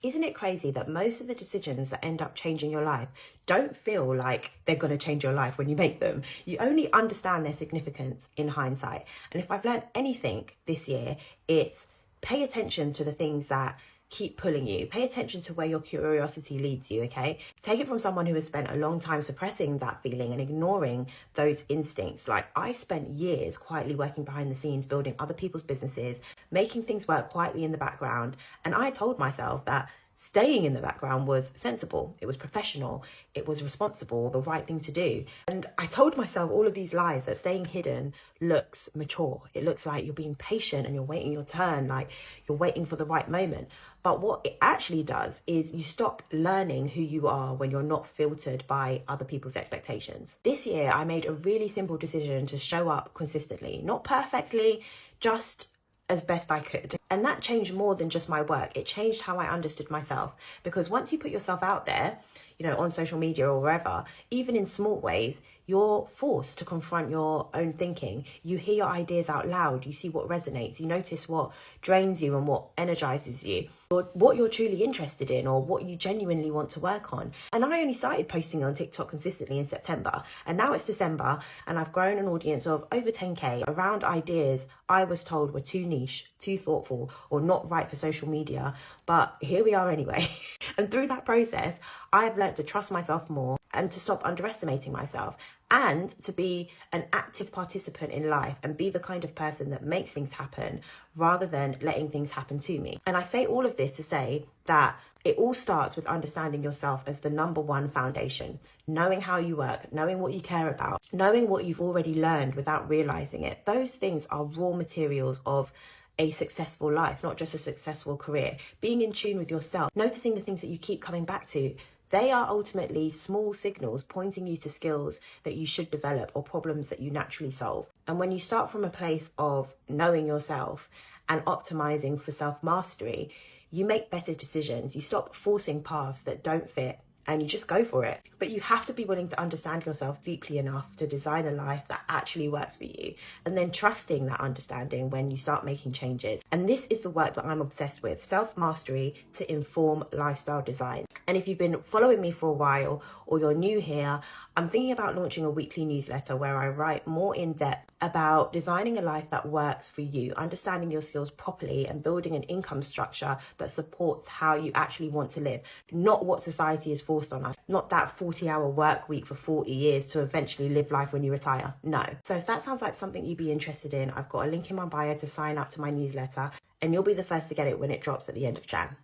Isn't it crazy that most of the decisions that end up changing your life don't feel like they're going to change your life when you make them? You only understand their significance in hindsight. And if I've learned anything this year, it's pay attention to the things that keep pulling you. Pay attention to where your curiosity leads you, okay? Take it from someone who has spent a long time suppressing that feeling and ignoring those instincts. Like, I spent years quietly working behind the scenes, building other people's businesses, making things work quietly in the background. And I told myself that staying in the background was sensible, it was professional, it was responsible, the right thing to do. And I told myself all of these lies, that staying hidden looks mature. It looks like you're being patient and you're waiting your turn, like you're waiting for the right moment. But what it actually does is you stop learning who you are when you're not filtered by other people's expectations. This year, I made a really simple decision to show up consistently, not perfectly, just as best I could. And that changed more than just my work. It changed how I understood myself. Because once you put yourself out there, you know, on social media or wherever, even in small ways, you're forced to confront your own thinking. You hear your ideas out loud. You see what resonates. You notice what drains you and what energizes you, or what you're truly interested in, or what you genuinely want to work on. And I only started posting on TikTok consistently in September. And now it's December, and I've grown an audience of over 10K around ideas I was told were too niche, too thoughtful, or not right for social media. But here we are anyway. And through that process, I've learned to trust myself more and to stop underestimating myself, and to be an active participant in life and be the kind of person that makes things happen rather than letting things happen to me. And I say all of this to say that it all starts with understanding yourself as the number one foundation, knowing how you work, knowing what you care about, knowing what you've already learned without realizing it. Those things are raw materials of a successful life, not just a successful career. Being in tune with yourself, noticing the things that you keep coming back to, they are ultimately small signals pointing you to skills that you should develop or problems that you naturally solve. And when you start from a place of knowing yourself and optimizing for self-mastery, you make better decisions. You stop forcing paths that don't fit, and you just go for it. But you have to be willing to understand yourself deeply enough to design a life that actually works for you, and then trusting that understanding when you start making changes. And this is the work that I'm obsessed with, self-mastery to inform lifestyle design. And if you've been following me for a while, or you're new here, I'm thinking about launching a weekly newsletter where I write more in depth about designing a life that works for you, understanding your skills properly, and building an income structure that supports how you actually want to live, not what society has forced on us, not that 40-hour work week for 40 years to eventually live life when you retire. No. So if that sounds like something you'd be interested in, I've got a link in my bio to sign up to my newsletter, and you'll be the first to get it when it drops at the end of Jan.